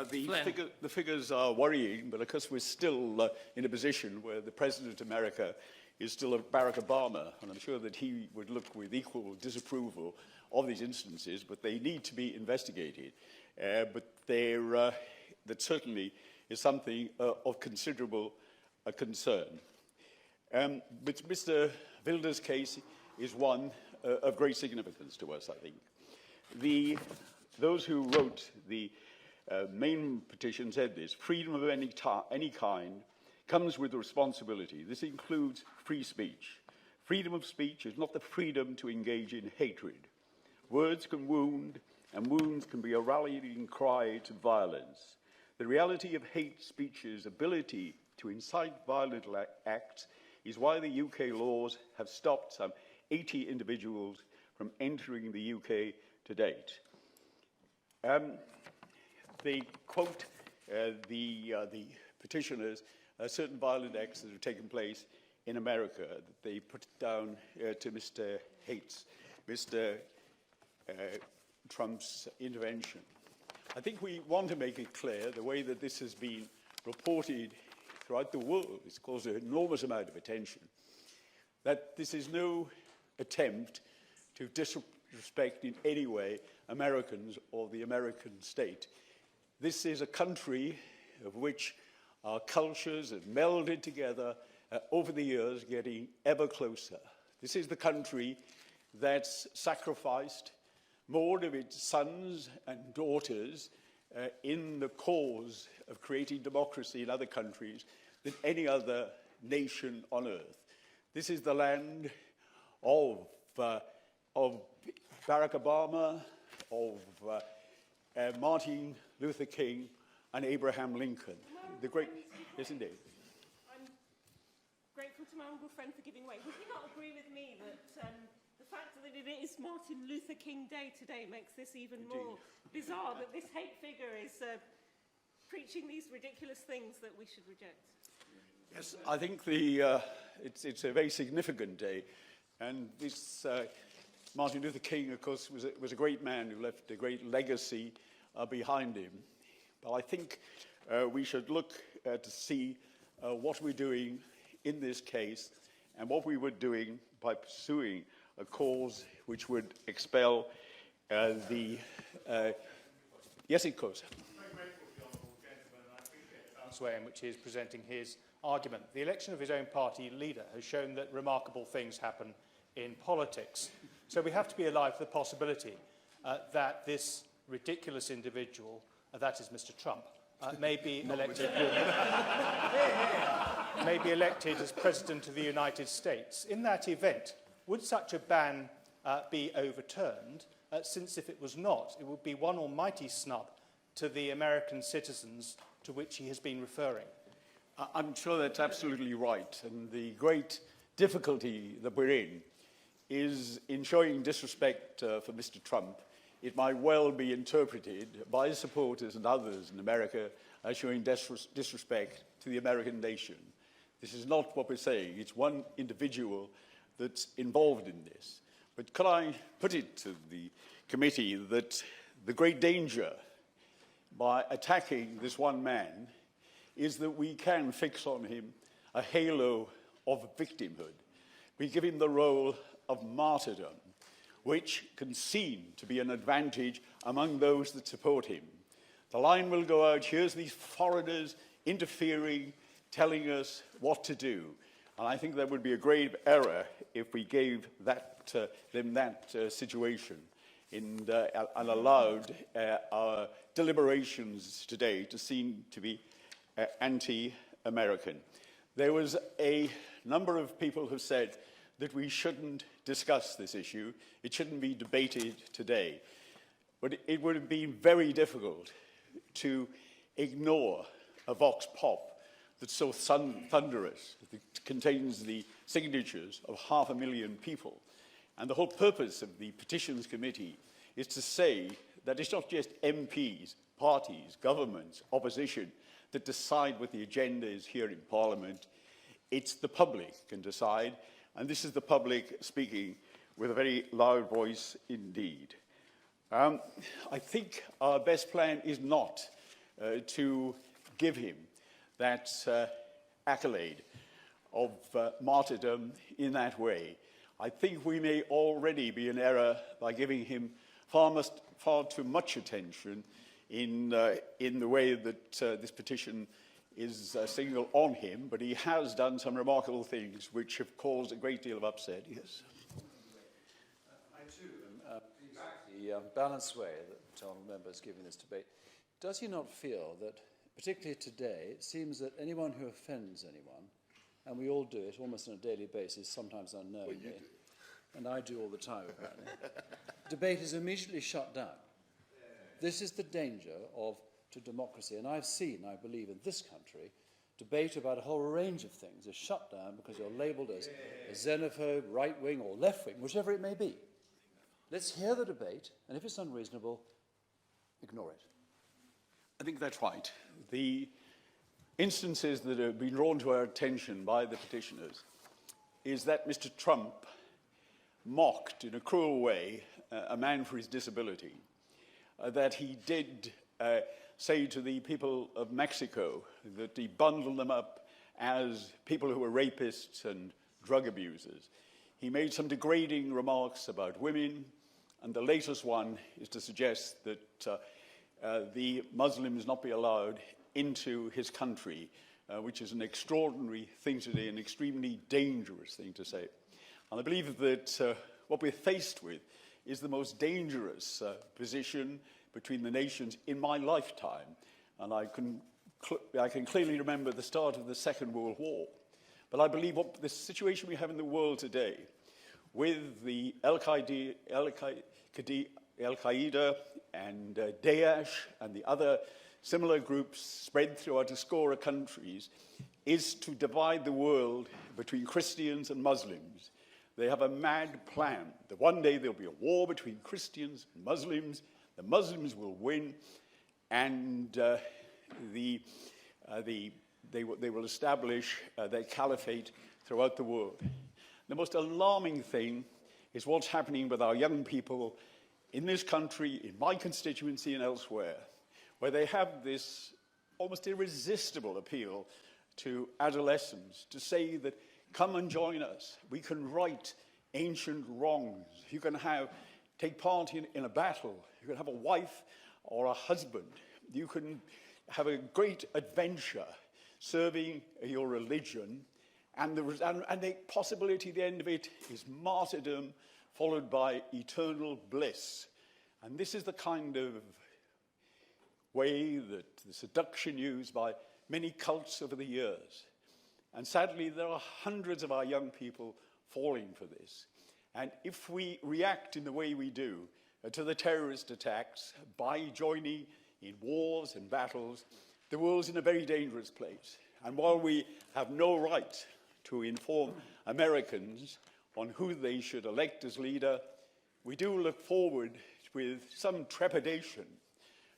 The figures are worrying, but of course we're still in a position where the President of America is still Barack Obama, and I'm sure that he would look with equal disapproval of these instances, but they need to be investigated. But that certainly is something of considerable concern. But Mr. Wilders' case is one of great significance to us, I think. Those who wrote the main petition said this: freedom of any kind comes with responsibility. This includes free speech. Freedom of speech is not the freedom to engage in hatred. Words can wound, and wounds can be a rallying cry to violence. The reality of hate speech's ability to incite violent acts is why the UK laws have stopped some 80 individuals from entering the UK to date. They quote the petitioners certain violent acts that have taken place in America that they put down to Mr. Trump's intervention. I think we want to make it clear the way that this has been reported throughout the world. It's caused an enormous amount of attention. That this is no attempt to disrespect in any way Americans or the American state. This is a country of which our cultures have melded together over the years, getting ever closer. This is the country that's sacrificed more of its sons and daughters in the cause of creating democracy in other countries than any other nation on earth. This is the land of Barack Obama, of Martin Luther King, and Abraham Lincoln. The great, yes, indeed. I'm grateful to my honourable friend for giving way. Would you not agree with me that the fact that it is Martin Luther King Day today makes this even more bizarre, that this hate figure is preaching these ridiculous things that we should reject? Yes, I think it's a very significant day, and this Martin Luther King, of course, was a great man who left a great legacy behind him. But I think we should look to see what we're doing in this case and what we were doing by pursuing a cause which would expel the... yes, it goes. I'm very grateful to the honourable gentleman, and I appreciate the balanced way in which he is presenting his argument. The election of his own party leader has shown that remarkable things happen in politics. So we have to be alive to the possibility that this ridiculous individual, that is Mr. Trump, may be elected as President of the United States. In that event, would such a ban be overturned, since if it was not, it would be one almighty snub to the American citizens to which he has been referring? I'm sure that's absolutely right. And the great difficulty that we're in is in showing disrespect for Mr. Trump. It might well be interpreted by his supporters and others in America as showing disrespect to the American nation. This is not what we're saying. It's one individual that's involved in this. But could I put it to the committee that the great danger by attacking this one man is that we can fix on him a halo of victimhood. We give him the role of martyrdom, which can seem to be an advantage among those that support him. The line will go out, here's these foreigners interfering, telling us what to do. And I think that would be a grave error if we gave them that situation and allowed our deliberations today to seem to be anti-American. There was a number of people who said that we shouldn't discuss this issue. It shouldn't be debated today. But it would have been very difficult to ignore a vox pop that's so thunderous, that contains the signatures of 500,000 people. And the whole purpose of the Petitions Committee is to say that it's not just MPs, parties, governments, opposition that decide what the agenda is here in Parliament. It's the public can decide, and this is the public speaking with a very loud voice indeed. I think our best plan is not to give him that accolade of martyrdom in that way. I think we may already be in error by giving him far too much attention in the way that this petition is singled on him, but he has done some remarkable things which have caused a great deal of upset. Yes. I too am pleased with the balanced way that honourable member is giving this debate. Does he not feel that, particularly today, it seems that anyone who offends anyone, and we all do it almost on a daily basis, sometimes unknowingly, and I do all the time apparently, debate is immediately shut down. This is the danger to democracy, and I've seen, I believe, in this country, debate about a whole range of things is shut down because you're labelled as a xenophobe, right-wing or left-wing, whichever it may be. Let's hear the debate, and if it's unreasonable, ignore it. I think that's right. The instances that have been drawn to our attention by the petitioners is that Mr. Trump mocked in a cruel way a man for his disability, that he did say to the people of Mexico that he bundled them up as people who were rapists and drug abusers. He made some degrading remarks about women, and the latest one is to suggest that the Muslims not be allowed into his country, which is an extraordinary thing to do, an extremely dangerous thing to say. And I believe that what we're faced with is the most dangerous position between the nations in my lifetime. And I can clearly remember the start of the Second World War. But I believe what the situation we have in the world today, with the Al-Qaeda and Daesh and the other similar groups spread throughout a score of countries, is to divide the world between Christians and Muslims. They have a mad plan that one day there'll be a war between Christians and Muslims, the Muslims will win, and they will establish their caliphate throughout the world. The most alarming thing is what's happening with our young people in this country, in my constituency and elsewhere, where they have this almost irresistible appeal to adolescents to say that, come and join us. We can right ancient wrongs. You can take part in a battle. You can have a wife or a husband. You can have a great adventure serving your religion. And the possibility at the end of it is martyrdom followed by eternal bliss. And this is the kind of way that the seduction used by many cults over the years. And sadly, there are hundreds of our young people falling for this. And if we react in the way we do to the terrorist attacks by joining in wars and battles, the world's in a very dangerous place. And while we have no right to inform Americans on who they should elect as leader, we do look forward with some trepidation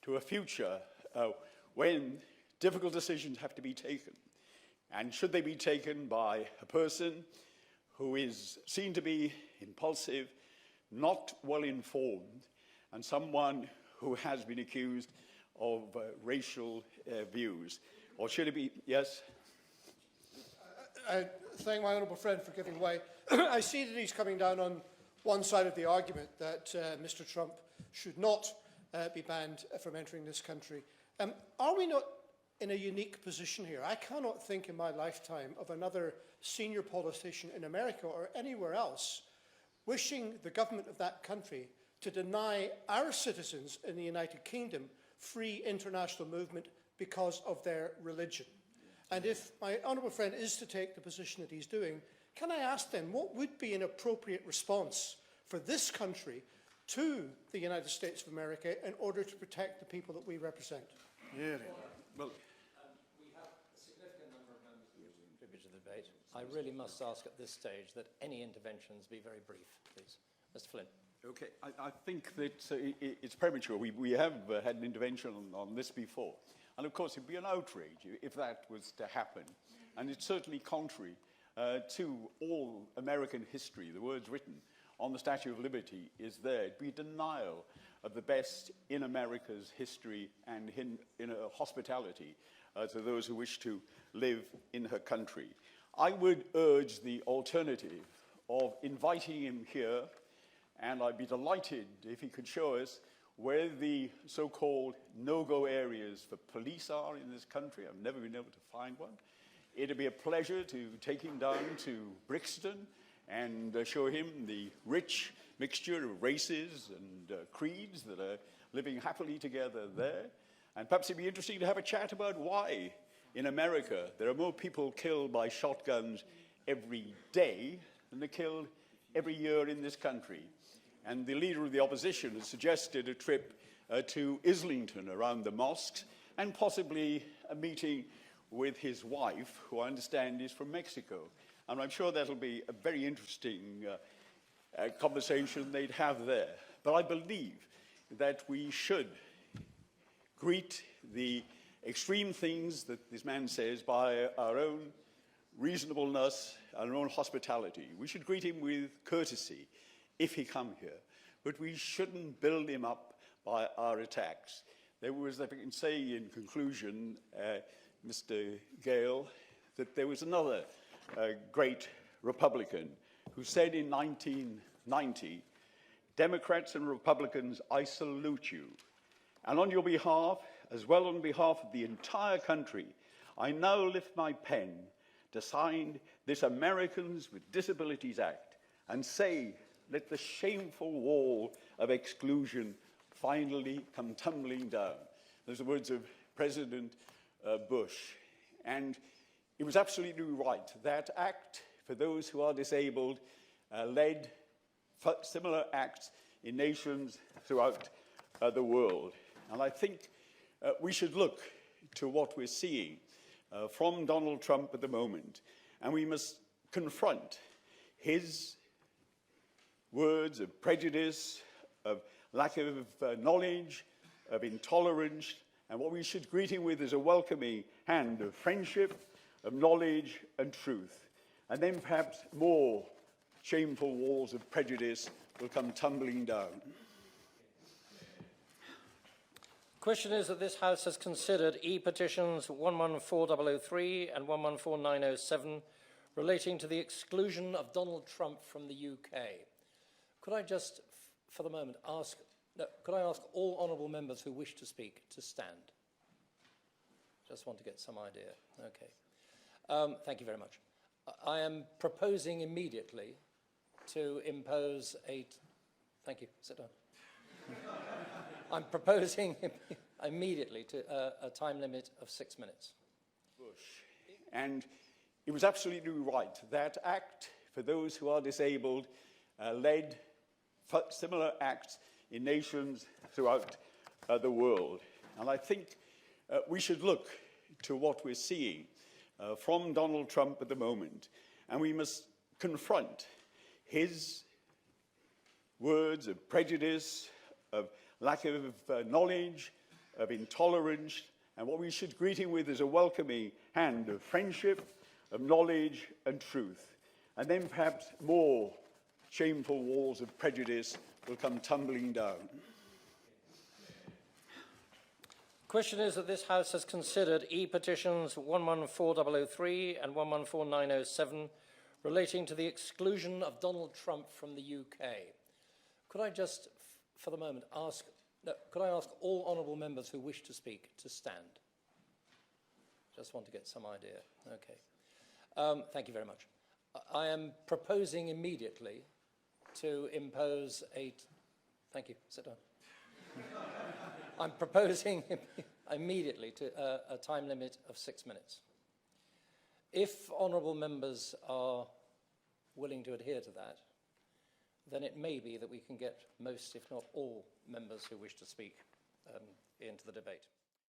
to a future when difficult decisions have to be taken. And should they be taken by a person who is seen to be impulsive, not well informed, and someone who has been accused of racial views? Or should it be, yes? I thank my honourable friend for giving way. I see that he's coming down on one side of the argument that Mr. Trump should not be banned from entering this country. Are we not in a unique position here? I cannot think in my lifetime of another senior politician in America or anywhere else wishing the government of that country to deny our citizens in the United Kingdom free international movement because of their religion. And if my honourable friend is to take the position that he's doing, can I ask then, what would be an appropriate response for this country to the United States of America in order to protect the people that we represent? Yeah. Well, we have a significant number of members who contribute to the debate. I really must ask at this stage that any interventions be very brief, please. Mr. Flynn. okay, I think that it's premature. We have had an intervention on this before. And of course, it'd be an outrage if that was to happen. And it's certainly contrary to all American history. The words written on the Statue of Liberty is there. It'd be denial of the best in America's history and in her hospitality to those who wish to live in her country. I would urge the alternative of inviting him here, and I'd be delighted if he could show us where the so-called no-go areas for police are in this country. I've never been able to find one. It'd be a pleasure to take him down to Brixton and show him the rich mixture of races and creeds that are living happily together there. And perhaps it'd be interesting to have a chat about why in America there are more people killed by shotguns every day than are killed every year in this country. And the leader of the opposition has suggested a trip to Islington around the mosques and possibly a meeting with his wife, who I understand is from Mexico. And I'm sure that'll be a very interesting conversation they'd have there. But I believe that we should greet the extreme things that this man says by our own reasonableness and our own hospitality. We should greet him with courtesy if he come here, but we shouldn't build him up by our attacks. There was, if I can say in conclusion, Mr. Gale, that there was another great Republican who said in 1990, "Democrats and Republicans, I salute you. And on your behalf, as well on behalf of the entire country, I now lift my pen to sign this Americans with Disabilities Act and say, let the shameful wall of exclusion finally come tumbling down." Those are the words of President Bush. And it was absolutely right. That act for those who are disabled led similar acts in nations throughout the world. And I think we should look to what we're seeing from Donald Trump at the moment, and we must confront his words of prejudice, of lack of knowledge, of intolerance, and what we should greet him with is a welcoming hand of friendship, of knowledge and truth. And then perhaps more shameful walls of prejudice will come tumbling down. The question is that this House has considered e-petitions 114003 and 114907 relating to the exclusion of Donald Trump from the UK. Could I just, for the moment, ask all honourable members who wish to speak to stand? Just want to get some idea. Okay. Thank you very much. I am proposing immediately to impose a... Thank you. Sit down. I'm proposing immediately to a time limit of 6 minutes. Bush. And it was absolutely right. That act for those who are disabled led similar acts in nations throughout the world. And I think we should look to what we're seeing from Donald Trump at the moment, and we must confront his words of prejudice, of lack of knowledge, of intolerance, and what we should greet him with is a welcoming hand of friendship, of knowledge and truth. And then perhaps more shameful walls of prejudice will come tumbling down. The question is that this House has considered e-petitions 114003 and 114907 relating to the exclusion of Donald Trump from the UK. Could I just, for the moment, ask all honourable members who wish to speak to stand? Just want to get some idea. Okay. Thank you very much. I am proposing immediately to impose a... Thank you. Sit down. I'm proposing immediately to a time limit of 6 minutes. If honourable members are willing to adhere to that, then it may be that we can get most, if not all, members who wish to speak into the debate.